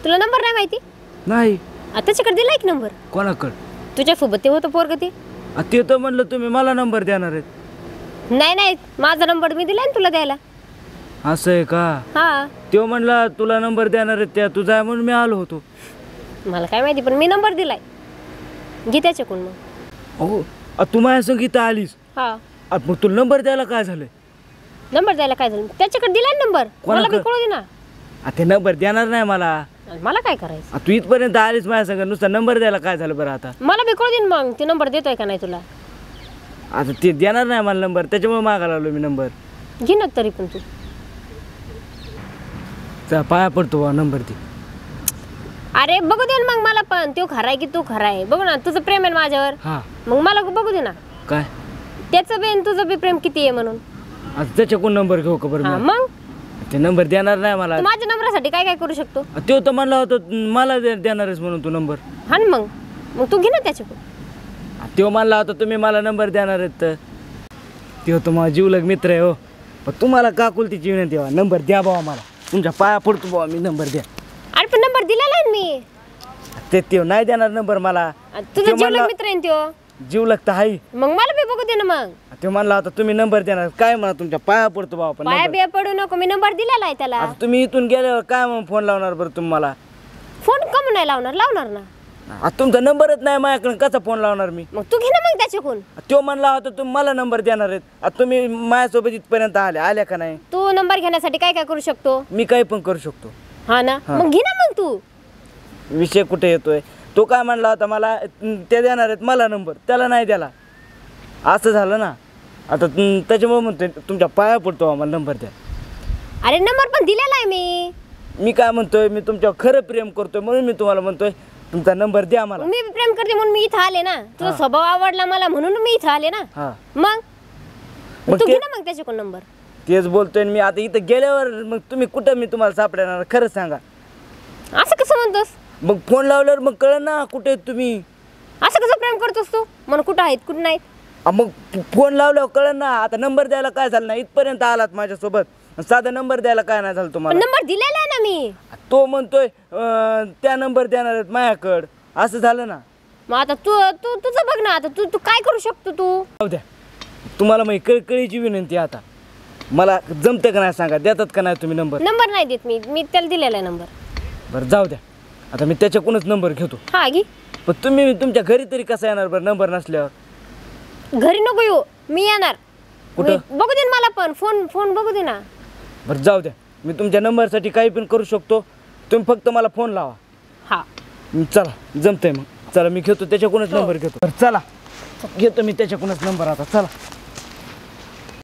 तुला नंबर नाही माहिती? नाही. त्याच्याकडे दिला एक नंबर. कोणाकडे? तुझ्या सोबत ते होतं पोरग ते. ते तर म्हणलं तुम्ही मला नंबर देणार आहेत. नाही नाही, माझा नंबर मी दिलाय ना तुला द्यायला. असं आहे का? हा. तो म्हणला तुला नंबर देणार आहेत त्या, तुझा आहे म्हणून मी आलो होतो. मला काय माहिती, पण मी नंबर दिलाय. घे त्याच्याकडून मग. अहो तू माझ्या संगीत आलीस. हा. मग तुला नंबर द्यायला काय झालं? नंबर द्यायला काय झालं? त्याच्याकडे दिलाय नंबर. मला बी कळू दे ना. ते नंबर देणार नाही मला. मला काय करायचं? तू इथपर्यंत आलीस माझ्या संग, नुसता नंबर द्यायला काय झालं बरं? आता मला बी कळू दे ना मग, ते नंबर देतोय का नाही तुला. आता ते देणार नाही मला नंबर, त्याच्यामुळे मागायला आलो मी नंबर. घे ना तरी पण तू. पाया पडतो नंबर ती. अरे बघू दे ना मग मला पण, तो खरा आहे की तू खरा आहे बघू ना. तुझं प्रेम आहे माझ्यावर. मग मला बघू दे ना. काय त्याचं बी आणि तुझं बी प्रेम किती आहे म्हणून. आता त्याच्याकडून नंबर घेऊ का बरं? मग ते नंबर देणार नाही मला. तू माझ्या नंबरासाठी काय काय करू शकतो? तो तर म्हणला होता मला देणारच म्हणून तू नंबर. हा ना मग तू घे ना त्याच्याकडून. तो म्हणला होता तुम्ही मला नंबर देणार आहेत तर. तो तर माझा जीवलग मित्र आहे हो. पण तुम्हाला काकुलतीची विनंती आहे, नंबर द्या बाबा मला. तुमच्या पाया पडतो बाबा, मी नंबर द्या. अरे पण नंबर दिलेला आहे मी. ते नाही देणार नंबर मला. तुझा जीवलग मित्र आहे तो. जीवलग तर आहे. मग मला बी बघू दे ना मग. ते म्हणला होता तुम्ही नंबर देणार. काय म्हणा, तुमच्या पाया पडतो बाबा. पण पाया बिया पडू नको, मी नंबर दिलेला आहे त्याला. आता तुम्ही इथून गेल्यावर काय मग फोन लावणार बरं तुम्हाला? फोन कम नाही लावणार ना. आता तुमचा नंबरच नाही माझ्याकडे, कसा फोन लावणार मी? मग तू घे ना मग त्याच्याकडून. तो म्हणला होता तुम्ही मला नंबर देणार आहेत. आता तुम्ही माझ्यासोबत इथपर्यंत आल्या का नाही? तू नंबर घेण्यासाठी काय काय करू शकतो? मी काही पण करू शकतो. हा ना, मग घे ना मग तू. विषय कुठे येतोय? तो काय म्हणला होता मला ते देणार आहेत मला नंबर, त्याला नाही द्याला. असं झालं ना. आता त्याच्यामुळे म्हणतोय तुमच्या पाया पडतो आम्हाला नंबर द्या. अरे नंबर पण दिलेला आहे मी काय म्हणतोय, मी तुमच्यावर खरं प्रेम करतोय म्हणून मी तुम्हाला म्हणतोय तुमचा नंबर द्या मला. मी प्रेम करते म्हणून मी इथं आले ना. तुझा स्वभाव आवडला मला म्हणून मी इथं आले ना. मग तू घे ना मग त्याच्याकडून नंबर. तेच बोलतोय मी. आता इथं गेल्यावर मग तुम्ही कुठं मी तुम्हाला सापडणार? खरं सांगा. असं कसं म्हणतोस? मग फोन लावल्यावर मग कळलं ना कुठे आहेत तुम्ही. असं कसं प्रेम करतोस तू? म्हणून कुठं आहेत कुठं नाहीत? मग फोन लावल्यावर कळलं ना. आता नंबर द्यायला काय झालं ना, इथपर्यंत आलात माझ्यासोबत, साधा नंबर द्यायला काय नाही झालं तुम्हाला? नंबर दिलेला आहे ना मी. तो म्हणतोय त्या नंबर देणार आहेत माझ्याकडं. असं झालं ना. मग आता तू तुझं बघ ना. आता तू काय करू शकतो? तू जाऊ द्या. तुम्हाला मग कळकळीची विनंती. आता मला जमतं का नाही सांगा, देतात का नाही तुम्ही नंबर? नंबर नाही देत मी त्याला दिलेला आहे नंबर. बरं जाऊ द्या. आता मी त्याच्याकडूनच नंबर घेतो. हा घे. पण तुम्ही तुमच्या घरी तरी कसं येणार बरं नंबर नसल्यावर? घरी नको येऊ, मी येणार. कुठं? बघू दे ना मला पण. फोन बघू दे ना. बरं जाऊ द्या. मी तुमच्या नंबरसाठी काही पण करू शकतो. तुम्ही फक्त मला फोन लावा. हा चला जमतंय मग. चला मी घेतो त्याच्याकडूनच नंबर घेतो. चला घेतो मी त्याच्याकडूनच नंबर आता. चला.